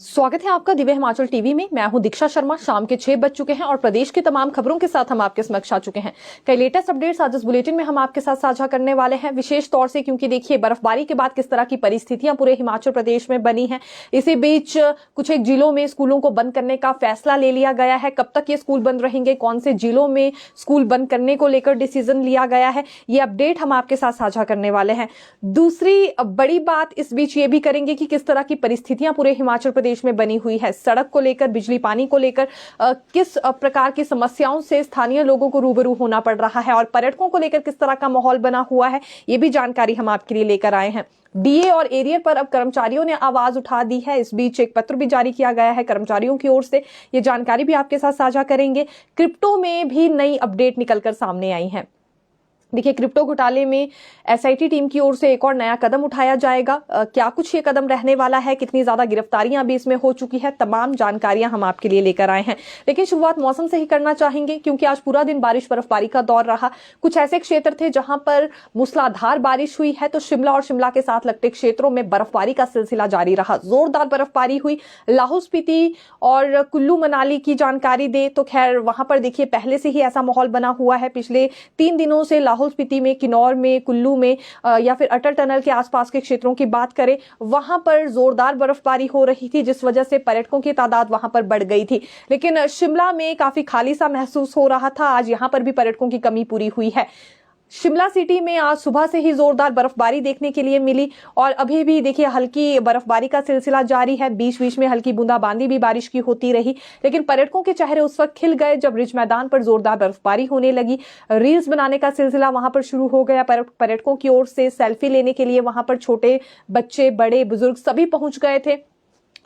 स्वागत है आपका दिव्य हिमाचल टीवी में। मैं हूं दीक्षा शर्मा। शाम के 6 बज चुके हैं और प्रदेश की तमाम खबरों के साथ हम आपके समक्ष आ चुके हैं। कई लेटेस्ट अपडेट्स आज इस बुलेटिन में हम आपके साथ साझा करने वाले हैं, विशेष तौर से क्योंकि देखिए बर्फबारी के बाद किस तरह की परिस्थितियां पूरे हिमाचल प्रदेश में बनी है। इसी बीच कुछ एक जिलों में स्कूलों को बंद करने का फैसला ले लिया गया है। कब तक ये स्कूल बंद रहेंगे, कौन से जिलों में स्कूल बंद करने को लेकर डिसीजन लिया गया है, ये अपडेट हम आपके साथ साझा करने वाले हैं। दूसरी बड़ी बात इस बीच ये भी करेंगे कि किस तरह की परिस्थितियां पूरे हिमाचल प्रदेश में बनी हुई है। सड़क को लेकर, बिजली पानी को लेकर किस प्रकार की समस्याओं से स्थानीय लोगों को रूबरू होना पड़ रहा है और पर्यटकों को लेकर किस तरह का माहौल बना हुआ है, ये भी जानकारी हम आपके लिए लेकर आए हैं। डीए और एरियर पर अब कर्मचारियों ने आवाज उठा दी है। इस बीच एक पत्र भी जारी किया गया है कर्मचारियों की ओर से, ये जानकारी भी आपके साथ साझा करेंगे। क्रिप्टो में भी नई अपडेट निकलकर सामने आई है। देखिए, क्रिप्टो घोटाले में एसआईटी टीम की ओर से एक और नया कदम उठाया जाएगा। क्या कुछ ये कदम रहने वाला है, कितनी ज्यादा गिरफ्तारियां अभी इसमें हो चुकी है, तमाम जानकारियां हम आपके लिए लेकर आए हैं। लेकिन शुरुआत मौसम से ही करना चाहेंगे क्योंकि आज पूरा दिन बारिश बर्फबारी का दौर रहा। कुछ ऐसे क्षेत्र थे जहां पर मूसलाधार बारिश हुई है, तो शिमला और शिमला के साथ लगते क्षेत्रों में बर्फबारी का सिलसिला जारी रहा। जोरदार बर्फबारी हुई। लाहौल स्पीति और कुल्लू मनाली की जानकारी दे तो खैर वहां पर देखिए पहले से ही ऐसा माहौल बना हुआ है। पिछले 3 दिनों से लाहौल स्पीति में, किन्नौर में, कुल्लू में या फिर अटल टनल के आसपास के क्षेत्रों की बात करें, वहां पर जोरदार बर्फबारी हो रही थी, जिस वजह से पर्यटकों की तादाद वहां पर बढ़ गई थी। लेकिन शिमला में काफी खाली सा महसूस हो रहा था। आज यहां पर भी पर्यटकों की कमी पूरी हुई है। शिमला सिटी में आज सुबह से ही जोरदार बर्फबारी देखने के लिए मिली और अभी भी देखिए हल्की बर्फबारी का सिलसिला जारी है। बीच बीच में हल्की बूंदाबांदी भी बारिश की होती रही, लेकिन पर्यटकों के चेहरे उस वक्त खिल गए जब रिज मैदान पर जोरदार बर्फबारी होने लगी। रील्स बनाने का सिलसिला वहां पर शुरू हो गया। पर्यटकों की ओर से सेल्फी लेने के लिए वहां पर छोटे बच्चे, बड़े, बुजुर्ग सभी पहुंच गए थे।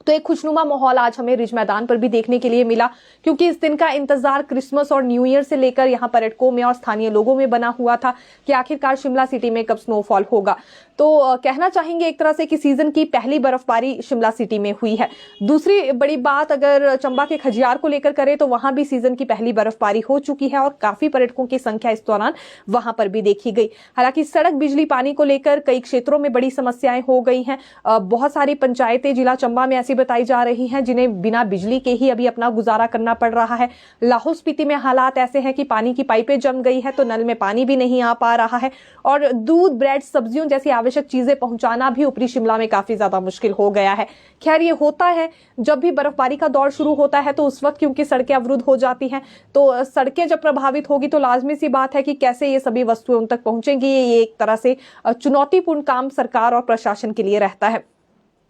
तो एक खुशनुमा माहौल आज हमें रिज मैदान पर भी देखने के लिए मिला क्योंकि इस दिन का इंतजार क्रिसमस और न्यू ईयर से लेकर यहां पर्यटकों में और स्थानीय लोगों में बना हुआ था कि आखिरकार शिमला सिटी में कब स्नोफॉल होगा। तो कहना चाहेंगे एक तरह से कि सीजन की पहली बर्फबारी शिमला सिटी में हुई है। दूसरी बड़ी बात अगर चंबा के खजियार को लेकर करें तो वहां भी सीजन की पहली बर्फबारी हो चुकी है और काफी पर्यटकों की संख्या इस दौरान वहां पर भी देखी गई। हालांकि सड़क, बिजली, पानी को लेकर कई क्षेत्रों में बड़ी समस्याएं हो गई हैं। बहुत सारी पंचायतें जिला चंबा में ऐसी बताई जा रही हैं जिन्हें बिना बिजली के ही अभी अपना गुजारा करना पड़ रहा है। लाहौल स्पीति में हालात ऐसे हैं कि पानी की पाइपें जम गई है तो नल में पानी भी नहीं आ पा रहा है और दूध, ब्रेड, सब्जियों जैसी आवश्यक चीजें पहुंचाना भी ऊपरी शिमला में काफी ज्यादा मुश्किल हो गया है। खैर, ये होता है जब भी बर्फबारी का दौर शुरू होता है तो उस वक्त क्योंकि सड़कें अवरुद्ध हो जाती हैं, तो सड़कें जब प्रभावित होगी तो लाजमी सी बात है कि कैसे ये सभी वस्तुएं उन तक पहुंचेंगी। ये एक तरह से चुनौतीपूर्ण काम सरकार और प्रशासन के लिए रहता है।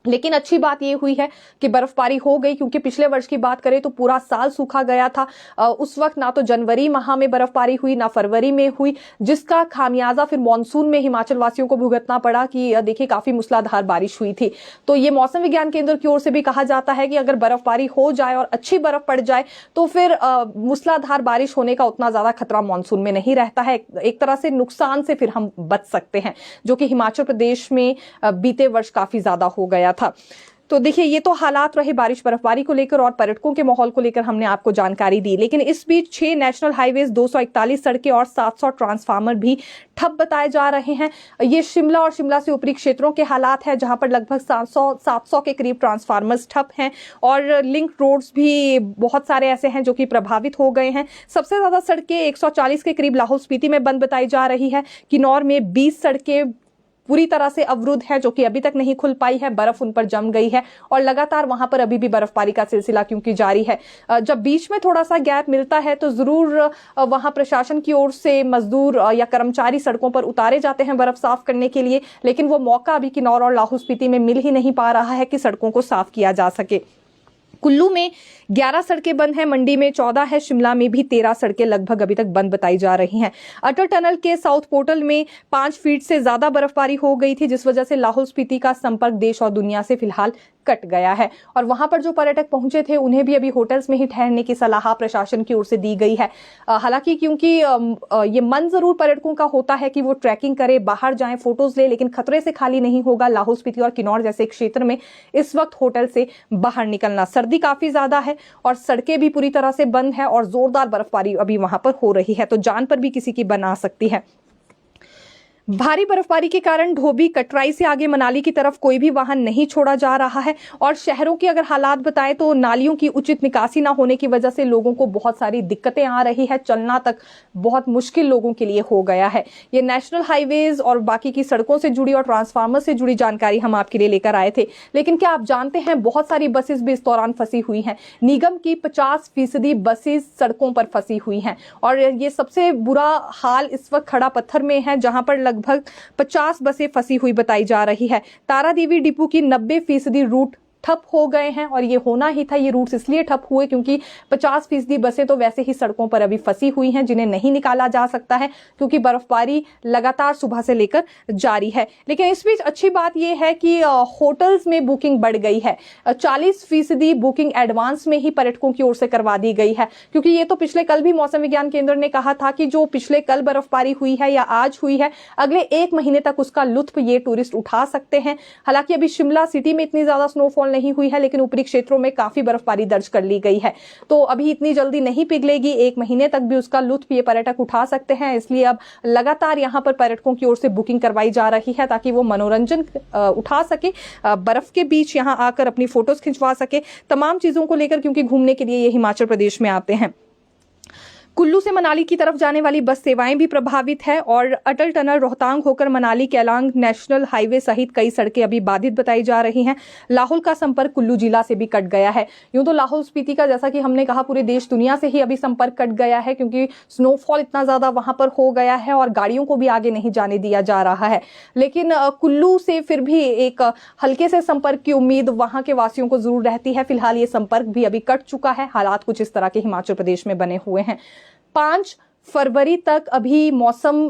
लेकिन अच्छी बात यह हुई है कि बर्फबारी हो गई क्योंकि पिछले वर्ष की बात करें तो पूरा साल सूखा गया था। उस वक्त ना तो जनवरी माह में बर्फबारी हुई, ना फरवरी में हुई, जिसका खामियाजा फिर मानसून में हिमाचल वासियों को भुगतना पड़ा कि देखिए काफी मूसलाधार बारिश हुई थी। तो ये मौसम विज्ञान केंद्र की ओर से भी कहा जाता है कि अगर बर्फबारी हो जाए और अच्छी बर्फ पड़ जाए तो फिर मूसलाधार बारिश होने का उतना ज्यादा खतरा मानसून में नहीं रहता है। एक तरह से नुकसान से फिर हम बच सकते हैं, जो कि हिमाचल प्रदेश में बीते वर्ष काफी ज्यादा हो गया था। तो देखिए, ये तो हालात रहे बारिश बर्फबारी को लेकर और पर्यटकों के माहौल को लेकर हमने आपको जानकारी दी। लेकिन इस बीच 6 नेशनल हाईवेज, 241 सड़कें और 700 ट्रांसफार्मर भी ठप बताए जा रहे हैं। ये शिमला और शिमला से ऊपरी क्षेत्रों के हालात हैं जहां पर लगभग 700 के करीब ट्रांसफार्मर्स ठप हैं और लिंक रोड्स भी बहुत सारे ऐसे हैं जो कि प्रभावित हो गए हैं। सबसे ज्यादा सड़कें 140 के करीब लाहौल स्पीति में बंद बताई जा रही है। किन्नौर में 20 सड़कें पूरी तरह से अवरुद्ध है जो कि अभी तक नहीं खुल पाई है, बर्फ उन पर जम गई है और लगातार वहां पर अभी भी बर्फबारी का सिलसिला क्योंकि जारी है। जब बीच में थोड़ा सा गैप मिलता है तो जरूर वहां प्रशासन की ओर से मजदूर या कर्मचारी सड़कों पर उतारे जाते हैं बर्फ साफ करने के लिए, लेकिन वो मौका अभी किन्नौर और लाहौल स्पीति में मिल ही नहीं पा रहा है कि सड़कों को साफ किया जा सके। कुल्लू में 11 सड़कें बंद हैं, मंडी में 14 है, शिमला में भी 13 सड़कें लगभग अभी तक बंद बताई जा रही हैं। अटल टनल के साउथ पोर्टल में 5 फीट से ज्यादा बर्फबारी हो गई थी, जिस वजह से लाहौल स्पीति का संपर्क देश और दुनिया से फिलहाल कट गया है और वहां पर जो पर्यटक पहुंचे थे उन्हें भी अभी होटल्स में ही ठहरने की सलाह प्रशासन की ओर से दी गई है। हालांकि क्योंकि ये मन जरूर पर्यटकों का होता है कि वो ट्रैकिंग करे, बाहर जाएं, फोटोज ले, लेकिन खतरे से खाली नहीं होगा लाहौल स्पीति और किन्नौर जैसे क्षेत्र में इस वक्त होटल से बाहर निकलना। सर्दी काफी ज्यादा है और सड़कें भी पूरी तरह से बंद है और जोरदार बर्फबारी अभी वहां पर हो रही है, तो जान पर भी किसी की बन आ सकती है। भारी बर्फबारी के कारण धोबी कटराई से आगे मनाली की तरफ कोई भी वाहन नहीं छोड़ा जा रहा है और शहरों की अगर हालात बताएं तो नालियों की उचित निकासी ना होने की वजह से लोगों को बहुत सारी दिक्कतें आ रही है, चलना तक बहुत मुश्किल लोगों के लिए हो गया है। ये नेशनल हाईवेज और बाकी की सड़कों से जुड़ी और ट्रांसफार्मर से जुड़ी जानकारी हम आपके लिए लेकर आए थे, लेकिन क्या आप जानते हैं बहुत सारी बसेस भी इस दौरान फंसी हुई हैं। निगम की 50% बसेस सड़कों पर फंसी हुई हैं और ये सबसे बुरा हाल इस वक्त खड़ा पत्थर में है, जहां पर लगभग 50 बसें फंसी हुई बताई जा रही है। तारा देवी डिपो की 90% रूट ठप हो गए हैं और ये होना ही था। ये रूट्स इसलिए ठप हुए क्योंकि 50% बसें तो वैसे ही सड़कों पर अभी फंसी हुई हैं, जिन्हें नहीं निकाला जा सकता है क्योंकि बर्फबारी लगातार सुबह से लेकर जारी है। लेकिन इस बीच अच्छी बात यह है कि होटल्स में बुकिंग बढ़ गई है। 40% बुकिंग एडवांस में ही पर्यटकों की ओर से करवा दी गई है, क्योंकि ये तो पिछले कल भी मौसम विज्ञान केंद्र ने कहा था कि जो पिछले कल बर्फबारी हुई है या आज हुई है, अगले 1 महीने तक उसका लुत्फ ये टूरिस्ट उठा सकते हैं। हालांकि अभी शिमला सिटी में इतनी ज्यादा स्नोफॉल नहीं हुई है, लेकिन ऊपरी क्षेत्रों में काफी बर्फबारी दर्ज कर ली गई है, तो अभी इतनी जल्दी नहीं पिघलेगी। 1 महीने तक भी उसका लुत्फ ये पर्यटक उठा सकते हैं। इसलिए अब लगातार यहां पर पर्यटकों की ओर से बुकिंग करवाई जा रही है ताकि वो मनोरंजन उठा सके, बर्फ के बीच यहां आकर अपनी फोटोज खिंचवा सके, तमाम चीजों को लेकर, क्योंकि घूमने के लिए ये हिमाचल प्रदेश में आते हैं। कुल्लू से मनाली की तरफ जाने वाली बस सेवाएं भी प्रभावित है और अटल टनल रोहतांग होकर मनाली केलांग नेशनल हाईवे सहित कई सड़कें अभी बाधित बताई जा रही हैं। लाहौल का संपर्क कुल्लू जिला से भी कट गया है। यूं तो लाहौल स्पीति का, जैसा कि हमने कहा, पूरे देश दुनिया से ही अभी संपर्क कट गया है क्योंकि स्नोफॉल इतना ज्यादा वहां पर हो गया है और गाड़ियों को भी आगे नहीं जाने दिया जा रहा है। लेकिन कुल्लू से फिर भी एक हल्के से संपर्क की उम्मीद वहां के वासियों को जरूर रहती है। फिलहाल ये संपर्क भी अभी कट चुका है। हालात कुछ इस तरह के हिमाचल प्रदेश में बने हुए हैं। 5 फरवरी तक अभी मौसम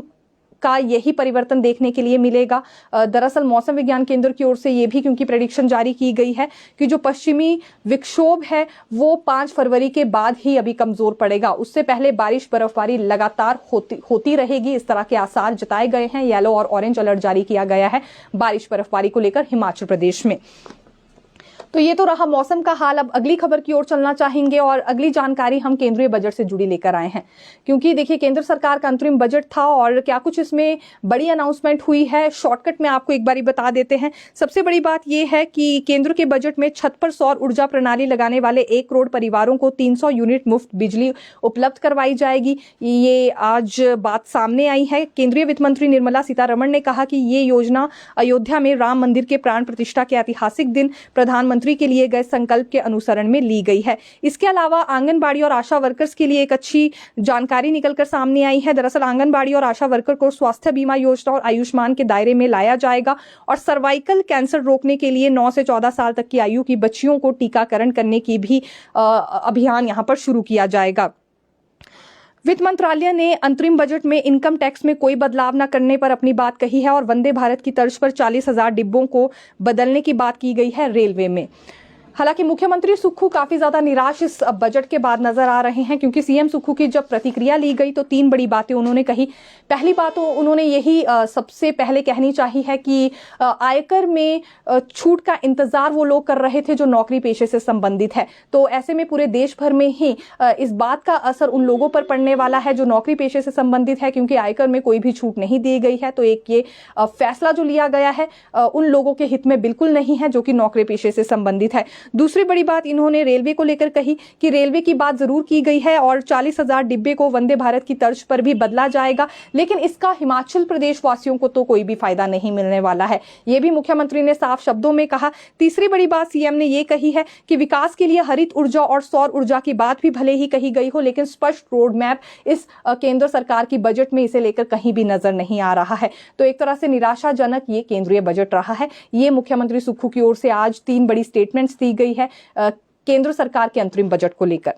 का यही परिवर्तन देखने के लिए मिलेगा। दरअसल मौसम विज्ञान केंद्र की ओर से ये भी क्योंकि प्रेडिक्शन जारी की गई है कि जो पश्चिमी विक्षोभ है वो 5 फरवरी के बाद ही अभी कमजोर पड़ेगा। उससे पहले बारिश बर्फबारी लगातार होती रहेगी, इस तरह के आसार जताए गए हैं। येलो और ऑरेंज अलर्ट जारी किया गया है बारिश बर्फबारी को लेकर हिमाचल प्रदेश में। तो ये तो रहा मौसम का हाल। अब अगली खबर की ओर चलना चाहेंगे और अगली जानकारी हम केंद्रीय बजट से जुड़ी लेकर आए हैं, क्योंकि देखिए केंद्र सरकार का अंतरिम बजट था और क्या कुछ इसमें बड़ी अनाउंसमेंट हुई है, शॉर्टकट में आपको एक बारी बता देते हैं। सबसे बड़ी बात यह है कि केंद्र के बजट में छत पर सौर ऊर्जा प्रणाली लगाने वाले 1 करोड़ परिवारों को 300 यूनिट मुफ्त बिजली उपलब्ध करवाई जाएगी। ये आज बात सामने आई है। केंद्रीय वित्त मंत्री निर्मला सीतारमण ने कहा कि ये योजना अयोध्या में राम मंदिर के प्राण प्रतिष्ठा के ऐतिहासिक दिन प्रधानमंत्री के लिए गए संकल्प के अनुसरण में ली गई है। इसके अलावा आंगनबाड़ी और आशा वर्कर्स के लिए एक अच्छी जानकारी निकलकर सामने आई है। दरअसल आंगनबाड़ी और आशा वर्कर को स्वास्थ्य बीमा योजना और आयुष्मान के दायरे में लाया जाएगा और सर्वाइकल कैंसर रोकने के लिए 9 से 14 साल तक की आयु की बच्चियों को टीकाकरण करने की भी अभियान यहां पर शुरू किया जाएगा। वित्त मंत्रालय ने अंतरिम बजट में इनकम टैक्स में कोई बदलाव न करने पर अपनी बात कही है और वंदे भारत की तर्ज पर 40,000 डिब्बों को बदलने की बात की गई है रेलवे में। हालांकि मुख्यमंत्री सुक्खू काफी ज्यादा निराश इस बजट के बाद नजर आ रहे हैं, क्योंकि सीएम सुक्खू की जब प्रतिक्रिया ली गई तो 3 बड़ी बातें उन्होंने कही। पहली बात तो उन्होंने यही सबसे पहले कहनी चाहिए है कि आयकर में छूट का इंतजार वो लोग कर रहे थे जो नौकरी पेशे से संबंधित है। तो ऐसे में पूरे देश भर में ही इस बात का असर उन लोगों पर पड़ने वाला है जो नौकरी पेशे से संबंधित है, क्योंकि आयकर में कोई भी छूट नहीं दी गई है। तो एक ये फैसला जो लिया गया है उन लोगों के हित में बिल्कुल नहीं है जो कि नौकरी पेशे से संबंधित है। दूसरी बड़ी बात इन्होंने रेलवे को लेकर कही कि रेलवे की बात जरूर की गई है और 40,000 डिब्बे को वंदे भारत की तर्ज पर भी बदला जाएगा, लेकिन इसका हिमाचल प्रदेश वासियों को तो कोई भी फायदा नहीं मिलने वाला है, यह भी मुख्यमंत्री ने साफ शब्दों में कहा। तीसरी बड़ी बात सीएम ने यह कही है कि विकास के लिए हरित ऊर्जा और सौर ऊर्जा की बात भी भले ही कही गई हो, लेकिन स्पष्ट रोड मैप इस केंद्र सरकार की बजट में इसे लेकर कहीं भी नजर नहीं आ रहा है। तो एक तरह से निराशाजनक ये केंद्रीय बजट रहा है। ये मुख्यमंत्री सुक्खू की ओर से आज 3 बड़ी स्टेटमेंट्स दी गई है केंद्र सरकार के अंतरिम बजट को लेकर।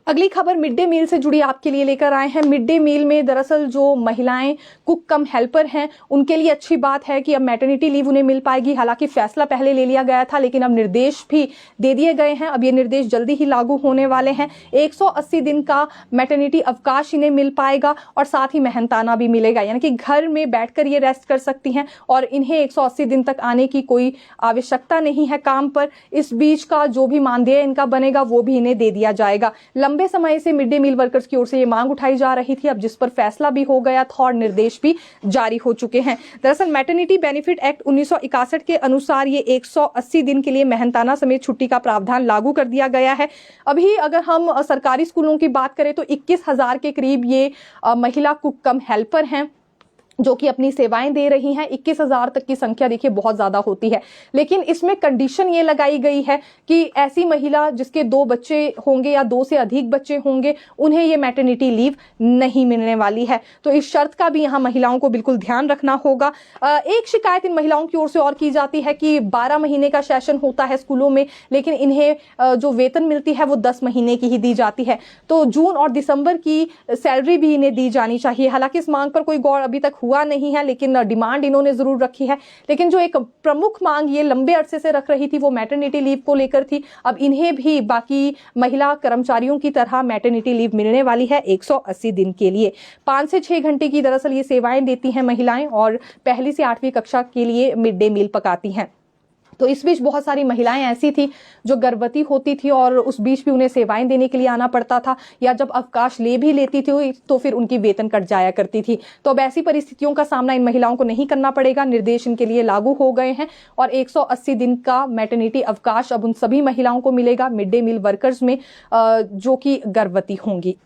अगली खबर मिड डे मील से जुड़ी आपके लिए लेकर आए हैं। मिड डे मील में दरअसल जो महिलाएं कुक कम हेल्पर हैं उनके लिए अच्छी बात है कि अब मैटरनिटी लीव उन्हें मिल पाएगी। हालांकि फैसला पहले ले लिया गया था, लेकिन अब निर्देश भी दे दिए गए हैं। अब ये निर्देश जल्दी ही लागू होने वाले हैं। 180 दिन का मैटरनिटी अवकाश इन्हें मिल पाएगा और साथ ही मेहनताना भी मिलेगा, यानी कि घर में बैठकर ये रेस्ट कर सकती हैं और इन्हें 180 दिन तक आने की कोई आवश्यकता नहीं है काम पर। इस बीच का जो भी मानदेय इनका बनेगा वो भी इन्हें दे दिया जाएगा। लंबे लंबे समय से मिड डे मील वर्कर्स की ओर से ये मांग उठाई जा रही थी, अब जिस पर फैसला भी हो गया था और निर्देश भी जारी हो चुके हैं। दरअसल मैटरनिटी बेनिफिट एक्ट 1961 के अनुसार ये 180 दिन के लिए मेहनताना समेत छुट्टी का प्रावधान लागू कर दिया गया है। अभी अगर हम सरकारी स्कूलों की बात करें तो 21,000 के करीब ये महिला कुक कम हेल्पर हैं जो कि अपनी सेवाएं दे रही हैं। 21,000 तक की संख्या देखिए बहुत ज्यादा होती है, लेकिन इसमें कंडीशन ये लगाई गई है कि ऐसी महिला जिसके 2 बच्चे होंगे या 2 से अधिक बच्चे होंगे, उन्हें ये मैटरनिटी लीव नहीं मिलने वाली है। तो इस शर्त का भी यहाँ महिलाओं को बिल्कुल ध्यान रखना होगा। एक शिकायत इन महिलाओं की ओर से और की जाती है कि 12 महीने का सेशन होता है स्कूलों में, लेकिन इन्हें जो वेतन मिलती है वो 10 महीने की ही दी जाती है। तो जून और दिसंबर की सैलरी भी इन्हें दी जानी चाहिए। हालांकि इस मांग पर कोई गौर अभी तक हुआ नहीं है, लेकिन डिमांड इन्होंने जरूर रखी है। लेकिन जो एक प्रमुख मांग ये लंबे अरसे से रख रही थी वो मैटरनिटी लीव को लेकर थी। अब इन्हें भी बाकी महिला कर्मचारियों की तरह मैटरनिटी लीव मिलने वाली है 180 दिन के लिए। 5 से 6 घंटे की दरअसल ये सेवाएं देती हैं महिलाएं और पहली से 8वीं कक्षा के लिए मिड डे मील पकाती हैं। तो इस बीच बहुत सारी महिलाएं ऐसी थी जो गर्भवती होती थी और उस बीच भी उन्हें सेवाएं देने के लिए आना पड़ता था, या जब अवकाश ले भी लेती थी तो फिर उनकी वेतन कट जाया करती थी। तो अब ऐसी परिस्थितियों का सामना इन महिलाओं को नहीं करना पड़ेगा। निर्देश इनके लिए लागू हो गए हैं और 180 दिन का मैटरनिटी अवकाश अब उन सभी महिलाओं को मिलेगा मिड डे मील वर्कर्स में जो कि गर्भवती होंगी।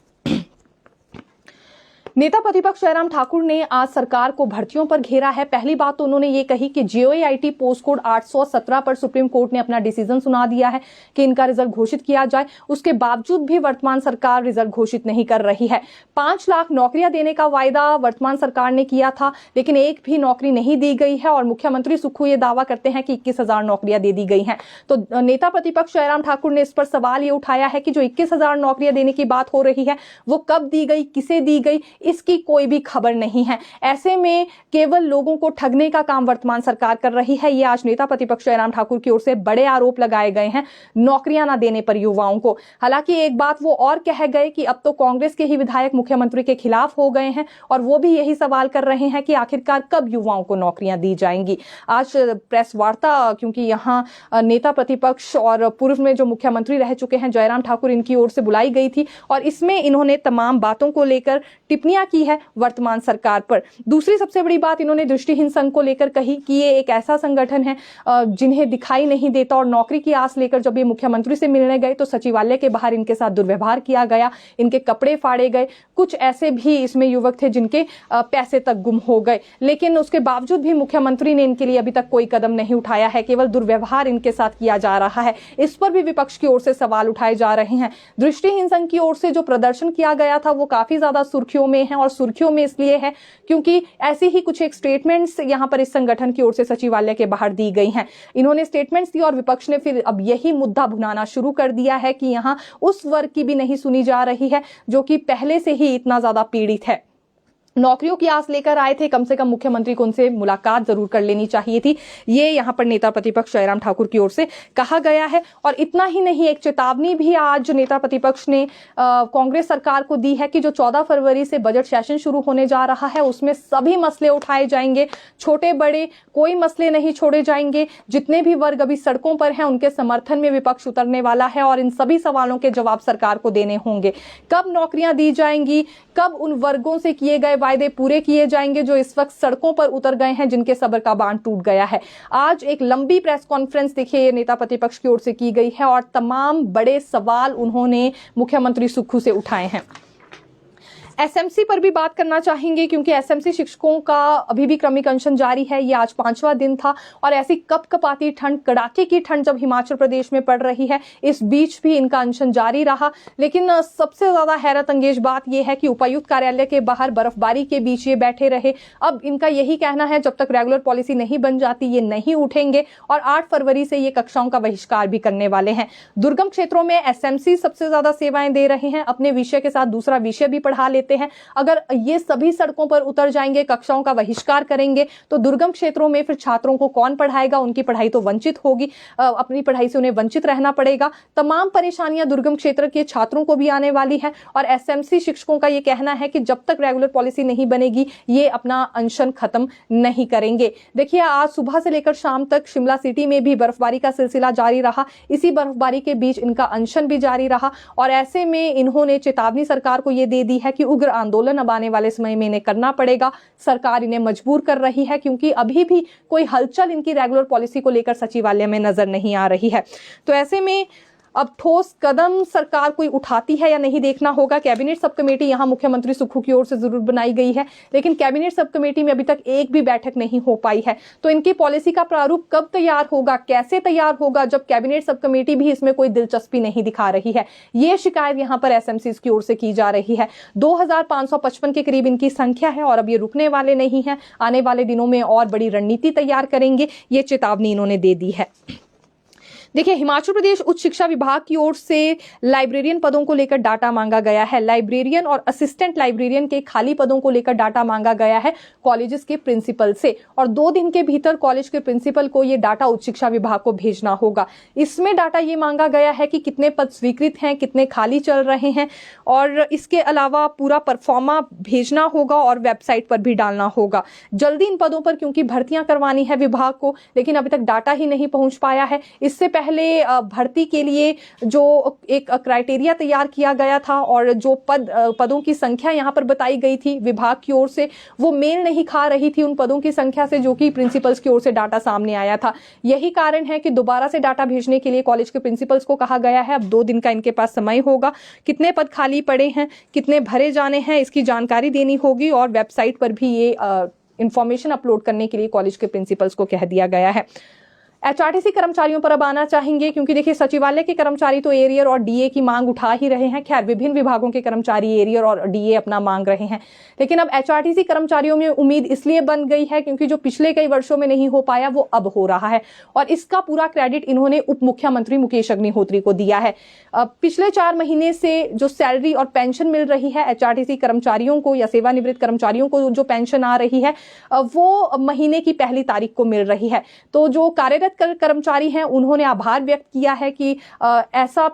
नेता प्रतिपक्ष जयराम ठाकुर ने आज सरकार को भर्तियों पर घेरा है। पहली बात तो उन्होंने ये कही कि JOAIT पोस्ट कोड 817 पर सुप्रीम कोर्ट ने अपना डिसीजन सुना दिया है कि इनका रिजल्ट घोषित किया जाए। उसके बावजूद भी वर्तमान सरकार रिजल्ट घोषित नहीं कर रही है। 5 लाख नौकरियां देने का वायदा वर्तमान सरकार ने किया था, लेकिन एक भी नौकरी नहीं दी गई है और मुख्यमंत्री सुक्खू ये दावा करते हैं कि 21,000 नौकरियां दे दी गई हैं। तो नेता प्रतिपक्ष जयराम ठाकुर ने इस पर सवाल ये उठाया है कि जो 21,000 नौकरियां देने की बात हो रही है वो कब दी गई, किसे दी गई, इसकी कोई भी खबर नहीं है। ऐसे में केवल लोगों को ठगने का काम वर्तमान सरकार कर रही है। ये आज नेता प्रतिपक्ष जयराम ठाकुर की ओर से बड़े आरोप लगाए गए हैं नौकरियां ना देने पर युवाओं को। हालांकि एक बात वो और कह गए कि अब तो कांग्रेस के ही विधायक मुख्यमंत्री के खिलाफ हो गए हैं और वो भी यही सवाल कर रहे हैं कि आखिरकार कब युवाओं को नौकरियां दी जाएंगी। आज प्रेस वार्ता, क्योंकि यहाँ नेता प्रतिपक्ष और पूर्व में जो मुख्यमंत्री रह चुके हैं जयराम ठाकुर, इनकी ओर से बुलाई गई थी और इसमें इन्होंने तमाम बातों को लेकर टिप्पणियां की है वर्तमान सरकार पर। दूसरी सबसे बड़ी बात इन्होंने दृष्टिहीन संघ को लेकर कही कि ये एक ऐसा संगठन है जिन्हें दिखाई नहीं देता और नौकरी की आस लेकर जब ये मुख्यमंत्री से मिलने गए तो सचिवालय के बाहर इनके साथ दुर्व्यवहार किया गया, इनके कपड़े फाड़े गए। कुछ ऐसे भी इसमें युवक थे जिनके पैसे तक गुम हो गए, लेकिन उसके बावजूद भी मुख्यमंत्री ने इनके लिए अभी तक कोई कदम नहीं उठाया है। केवल दुर्व्यवहार इनके साथ किया जा रहा है। इस पर भी विपक्ष की ओर से सवाल उठाए जा रहे हैं। दृष्टिहीन संघ की ओर से जो प्रदर्शन किया गया था वो काफी ज्यादा सुर्खियों में है और सुर्खियों में इसलिए है क्योंकि ऐसी ही कुछ एक स्टेटमेंट्स यहां पर इस संगठन की ओर से सचिवालय के बाहर दी गई हैं। इन्होंने स्टेटमेंट्स दी और विपक्ष ने फिर अब यही मुद्दा भुनाना शुरू कर दिया है कि यहां उस वर्ग की भी नहीं सुनी जा रही है जो कि पहले से ही इतना ज्यादा पीड़ित है। नौकरियों की आस लेकर आए थे, कम से कम मुख्यमंत्री को उनसे मुलाकात जरूर कर लेनी चाहिए थी। ये यहां पर नेता प्रतिपक्ष जयराम ठाकुर की ओर से कहा गया है। और इतना ही नहीं, एक चेतावनी भी आज नेता प्रतिपक्ष ने कांग्रेस सरकार को दी है कि जो 14 फरवरी से बजट सेशन शुरू होने जा रहा है उसमें सभी मसले उठाए जाएंगे, छोटे बड़े कोई मसले नहीं छोड़े जाएंगे। जितने भी वर्ग अभी सड़कों पर हैं उनके समर्थन में विपक्ष उतरने वाला है और इन सभी सवालों के जवाब सरकार को देने होंगे। कब नौकरियां दी जाएंगी, कब उन वर्गों से किए गए वायदे पूरे किए जाएंगे जो इस वक्त सड़कों पर उतर गए हैं, जिनके सब्र का बांध टूट गया है। आज एक लंबी प्रेस कॉन्फ्रेंस देखिए नेता प्रतिपक्ष की ओर से की गई है और तमाम बड़े सवाल उन्होंने मुख्यमंत्री सुक्खू से उठाए हैं। एसएमसी पर भी बात करना चाहेंगे क्योंकि एसएमसी शिक्षकों का अभी भी क्रमिक अनशन जारी है। ये आज 5वां दिन था और ऐसी कपकपाती ठंड, कड़ाके की ठंड जब हिमाचल प्रदेश में पड़ रही है, इस बीच भी इनका अनशन जारी रहा। लेकिन सबसे ज्यादा हैरत अंगेज बात यह है कि उपायुक्त कार्यालय के बाहर बर्फबारी के बीच ये बैठे रहे। अब इनका यही कहना है जब तक रेगुलर पॉलिसी नहीं बन जाती ये नहीं उठेंगे और 8 फरवरी से ये कक्षाओं का बहिष्कार भी करने वाले हैं। दुर्गम क्षेत्रों में एसएमसी सबसे ज्यादा सेवाएं दे रहे हैं, अपने विषय के साथ दूसरा विषय भी पढ़ा लेते लेते हैं। अगर ये सभी सड़कों पर उतर जाएंगे, कक्षाओं का बहिष्कार करेंगे, तो दुर्गम क्षेत्रों में फिर छात्रों को कौन पढ़ाएगा? उनकी पढ़ाई तो वंचित होगी, अपनी पढ़ाई से उन्हें वंचित रहना पड़ेगा। तमाम परेशानियां दुर्गम क्षेत्र के छात्रों को भी आने वाली है और एसएमसी शिक्षकों का ये कहना है कि जब तक रेगुलर पॉलिसी नहीं बनेगी ये अपना अनशन खत्म नहीं करेंगे। देखिए, आज सुबह से लेकर शाम तक शिमला सिटी में भी बर्फबारी का सिलसिला जारी रहा। इसी बर्फबारी के बीच इनका अनशन भी जारी रहा और ऐसे में इन्होंने चेतावनी सरकार को ये दे दी है कि उग्र आंदोलन अब आने वाले समय में इन्हें करना पड़ेगा। सरकार इन्हें मजबूर कर रही है क्योंकि अभी भी कोई हलचल इनकी रेगुलर पॉलिसी को लेकर सचिवालय में नजर नहीं आ रही है। तो ऐसे में अब ठोस कदम सरकार कोई उठाती है या नहीं देखना होगा। कैबिनेट सब कमेटी यहां मुख्यमंत्री सुक्खू की ओर से जरूर बनाई गई है, लेकिन कैबिनेट सब कमेटी में अभी तक एक भी बैठक नहीं हो पाई है। तो इनकी पॉलिसी का प्रारूप कब तैयार होगा, कैसे तैयार होगा, जब कैबिनेट सब कमेटी भी इसमें कोई दिलचस्पी नहीं दिखा रही है? ये शिकायत यहां पर एसएमसी की ओर से की जा रही है। 2555 के करीब इनकी संख्या है और अब ये रुकने वाले नहीं है। आने वाले दिनों में और बड़ी रणनीति तैयार करेंगे, ये चेतावनी इन्होंने दे दी है। देखिए, हिमाचल प्रदेश उच्च शिक्षा विभाग की ओर से लाइब्रेरियन पदों को लेकर डाटा मांगा गया है। लाइब्रेरियन और असिस्टेंट लाइब्रेरियन के खाली पदों को लेकर डाटा मांगा गया है कॉलेजेस के प्रिंसिपल से और 2 दिन के भीतर कॉलेज के प्रिंसिपल को ये डाटा उच्च शिक्षा विभाग को भेजना होगा। इसमें डाटा ये मांगा गया है कि कितने पद स्वीकृत हैं, कितने खाली चल रहे हैं और इसके अलावा पूरा परफॉर्मा भेजना होगा और वेबसाइट पर भी डालना होगा। जल्दी इन पदों पर क्योंकि भर्तियां करवानी है विभाग को, लेकिन अभी तक डाटा ही नहीं पहुंच पाया है। इससे पहले भर्ती के लिए जो एक क्राइटेरिया तैयार किया गया था और जो पदों की संख्या यहां पर बताई गई थी विभाग की ओर से, वो मेल नहीं खा रही थी उन पदों की संख्या से जो कि प्रिंसिपल्स की ओर से डाटा सामने आया था। यही कारण है कि दोबारा से डाटा भेजने के लिए कॉलेज के प्रिंसिपल्स को कहा गया है। अब 2 दिन का इनके पास समय होगा। कितने पद खाली पड़े हैं, कितने भरे जाने हैं, इसकी जानकारी देनी होगी और वेबसाइट पर भी ये इंफॉर्मेशन अपलोड करने के लिए कॉलेज के प्रिंसिपल्स को कह दिया गया है। एचआरटीसी कर्मचारियों पर अब आना चाहेंगे क्योंकि देखिए, सचिवालय के कर्मचारी तो एरियर और डीए की मांग उठा ही रहे हैं। खैर, विभिन्न विभागों के कर्मचारी एरियर और डीए अपना मांग रहे हैं, लेकिन अब एचआरटीसी कर्मचारियों में उम्मीद इसलिए बन गई है क्योंकि जो पिछले कई वर्षों में नहीं हो पाया वो अब हो रहा है और इसका पूरा क्रेडिट इन्होंने उप मुख्यमंत्री मुकेश अग्निहोत्री को दिया है। पिछले 4 महीने से जो सैलरी और पेंशन मिल रही है एचआरटीसी कर्मचारियों को या सेवानिवृत्त कर्मचारियों को जो पेंशन आ रही है वो महीने की पहली तारीख को मिल रही है। तो जो कार्यरत कर्मचारी हैं उन्होंने आभार व्यक्त किया है कि ऐसा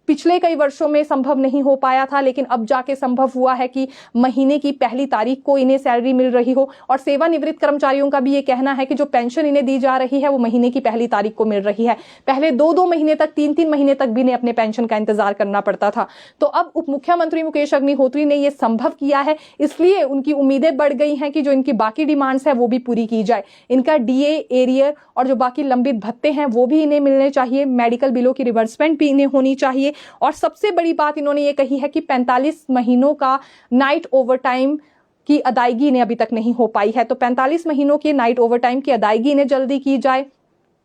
पिछले कई वर्षों में संभव नहीं हो पाया था, लेकिन अब जाके संभव हुआ है कि महीने की पहली तारीख को इन्हें सैलरी मिल रही हो। और सेवानिवृत्त कर्मचारियों का भी ये कहना है कि जो पेंशन इन्हें दी जा रही है वो महीने की पहली तारीख को मिल रही है। पहले 2-2 महीने तक, 3-3 महीने तक भी इन्हें अपने पेंशन का इंतजार करना पड़ता था। तो अब उप मुख्यमंत्री मुकेश अग्निहोत्री ने यह संभव किया है, इसलिए उनकी उम्मीदें बढ़ गई हैं कि जो इनकी बाकी डिमांड्स है वो भी पूरी की जाए। इनका डीए, एरियर और जो बाकी लंबित भत्ते हैं वो भी इन्हें मिलने चाहिए। मेडिकल बिलों की रिवर्समेंट भी इन्हें होनी चाहिए और सबसे बड़ी बात इन्होंने ये कही है कि 45 महीनों का नाइट ओवरटाइम की अदायगी इन्हें अभी तक नहीं हो पाई है। तो 45 महीनों के नाइट ओवरटाइम की अदायगी इन्हें जल्दी की जाए,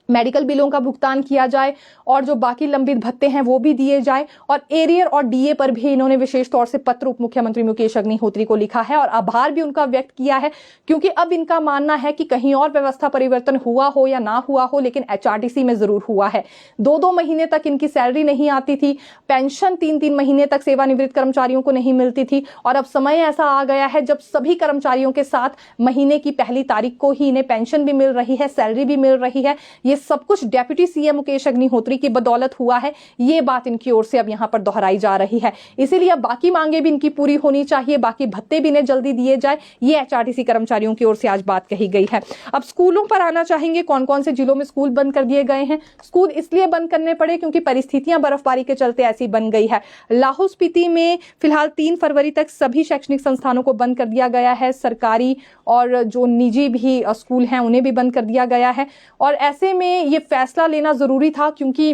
मेडिकल बिलों का भुगतान किया जाए और जो बाकी लंबित भत्ते हैं वो भी दिए जाए। और एरियर और डीए पर भी इन्होंने विशेष तौर से पत्र उप मुख्यमंत्री मुकेश अग्निहोत्री को लिखा है और आभार भी उनका व्यक्त किया है क्योंकि अब इनका मानना है कि कहीं और व्यवस्था परिवर्तन हुआ हो या ना हुआ हो, लेकिन एचआरटीसी में जरूर हुआ है। 2-2 महीने तक इनकी सैलरी नहीं आती थी, पेंशन 3-3 महीने तक सेवानिवृत्त कर्मचारियों को नहीं मिलती थी और अब समय ऐसा आ गया है जब सभी कर्मचारियों के साथ महीने की पहली तारीख को ही इन्हें पेंशन भी मिल रही है, सैलरी भी मिल रही है। ये सब कुछ डेप्यूटी सीएम मुकेश अग्निहोत्री की बदौलत हुआ है, ये बात इनकी ओर से अब यहां पर दोहराई जा रही है। इसीलिए अब बाकी मांगे भी इनकी पूरी होनी चाहिए, बाकी भत्ते भी इन्हें जल्दी दिए जाए, ये एचआरटीसी कर्मचारियों की ओर से आज बात कही गई है। अब स्कूलों पर आना चाहेंगे। कौन कौन से जिलों में स्कूल बंद कर दिए गए हैं? स्कूल इसलिए बंद करने पड़े क्योंकि परिस्थितियां बर्फबारी के चलते ऐसी बन गई है। लाहौल स्पीति में फिलहाल 3 फरवरी तक सभी शैक्षणिक संस्थानों को बंद कर दिया गया है। सरकारी और जो निजी भी स्कूल हैं उन्हें भी बंद कर दिया गया है और ऐसे में ये फैसला लेना जरूरी था क्योंकि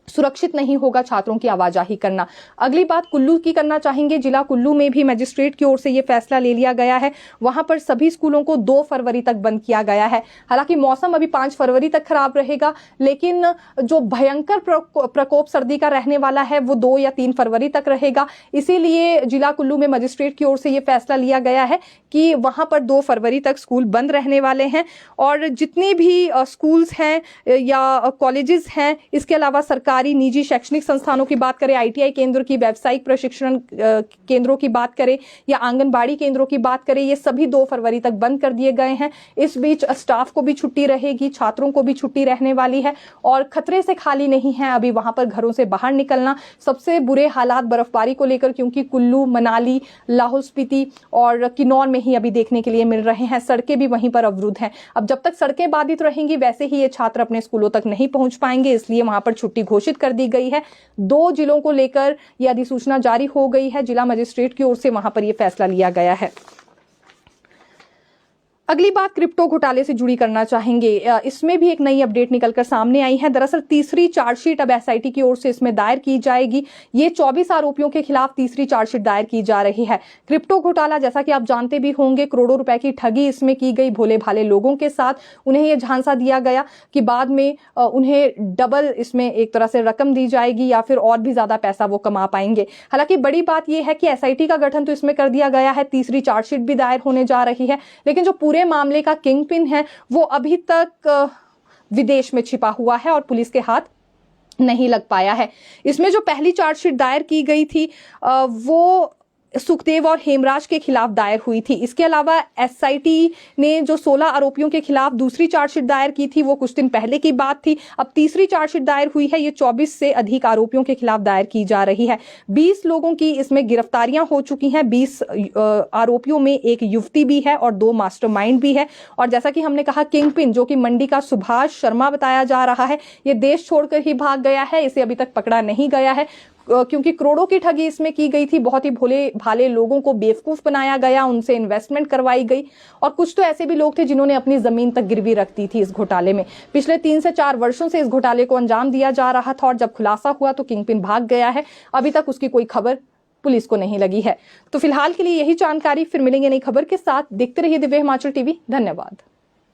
सुरक्षित नहीं होगा छात्रों की आवाजाही करना। अगली बात कुल्लू की करना चाहेंगे। जिला कुल्लू में भी मजिस्ट्रेट की ओर से यह फैसला ले लिया गया है। वहां पर सभी स्कूलों को 2 फरवरी तक बंद किया गया है। हालांकि मौसम अभी 5 फरवरी तक खराब रहेगा, लेकिन जो भयंकर प्रकोप सर्दी का रहने वाला है वो 2 या 3 फरवरी तक रहेगा। इसीलिए जिला कुल्लू में मजिस्ट्रेट की ओर से यह फैसला लिया गया है कि वहां पर 2 फरवरी तक स्कूल बंद रहने वाले हैं और जितने भी स्कूल्स हैं या कॉलेजेस हैं, इसके अलावा सरकार सरकारी निजी शैक्षणिक संस्थानों की बात करें, ITI केंद्र की, व्यावसायिक प्रशिक्षण केंद्रों की बात करें या आंगनबाड़ी केंद्रों की बात करें, ये सभी 2 फरवरी तक बंद कर दिए गए हैं। इस बीच स्टाफ को भी छुट्टी रहेगी, छात्रों को भी छुट्टी रहने वाली है और खतरे से खाली नहीं है अभी वहां पर घरों से बाहर निकलना। सबसे बुरे हालात बर्फबारी को लेकर क्योंकि कुल्लू, मनाली, लाहौल स्पीति और किन्नौर में ही अभी देखने के लिए मिल रहे हैं। सड़कें भी वहीं पर अवरुद्ध हैं। अब जब तक सड़कें बाधित रहेंगी वैसे ही ये छात्र अपने स्कूलों तक नहीं पहुंच पाएंगे, इसलिए वहां पर छुट्टी घोषित कर दी गई है। 2 जिलों को लेकर यह अधिसूचना जारी हो गई है। जिला मजिस्ट्रेट की ओर से वहां पर यह फैसला लिया गया है। अगली बात क्रिप्टो घोटाले से जुड़ी करना चाहेंगे। इसमें भी एक नई अपडेट निकलकर सामने आई है। दरअसल तीसरी चार्जशीट अब SIT की ओर से इसमें दायर की जाएगी। ये 24 आरोपियों के खिलाफ तीसरी चार्जशीट दायर की जा रही है। क्रिप्टो घोटाला, जैसा कि आप जानते भी होंगे, करोड़ों रुपए की ठगी इसमें की गई भोले भाले लोगों के साथ। उन्हें यह झांसा दिया गया कि बाद में उन्हें डबल इसमें एक तरह से रकम दी जाएगी या फिर और भी ज्यादा पैसा वो कमा पाएंगे। हालांकि बड़ी बात यह है कि SIT का गठन तो इसमें कर दिया गया है, तीसरी चार्जशीट भी दायर होने जा रही है, लेकिन जो पूरे मामले का किंग पिन है वो अभी तक विदेश में छिपा हुआ है और पुलिस के हाथ नहीं लग पाया है। इसमें जो पहली चार्जशीट दायर की गई थी वो सुखदेव और हेमराज के खिलाफ दायर हुई थी। इसके अलावा SIT ने जो 16 आरोपियों के खिलाफ दूसरी चार्जशीट दायर की थी वो कुछ दिन पहले की बात थी। अब तीसरी चार्जशीट दायर हुई है, ये 24 से अधिक आरोपियों के खिलाफ दायर की जा रही है। 20 लोगों की इसमें गिरफ्तारियां हो चुकी हैं। 20 आरोपियों में एक युवती भी है और 2 मास्टरमाइंड भी है। और जैसा कि हमने कहा, किंगपिन जो कि मंडी का सुभाष शर्मा बताया जा रहा है, ये देश छोड़कर ही भाग गया है। इसे अभी तक पकड़ा नहीं गया है क्योंकि करोड़ों की ठगी इसमें की गई थी। बहुत ही भोले भाले लोगों को बेवकूफ बनाया गया, उनसे इन्वेस्टमेंट करवाई गई और कुछ तो ऐसे भी लोग थे जिन्होंने अपनी जमीन तक गिरवी रख दी थी इस घोटाले में। पिछले 3 से 4 वर्षों से इस घोटाले को अंजाम दिया जा रहा था और जब खुलासा हुआ तो किंगपिन भाग गया है। अभी तक उसकी कोई खबर पुलिस को नहीं लगी है। तो फिलहाल के लिए यही जानकारी, फिर मिलेंगे नई खबर के साथ। देखते रहिए दिव्य हिमाचल टीवी। धन्यवाद।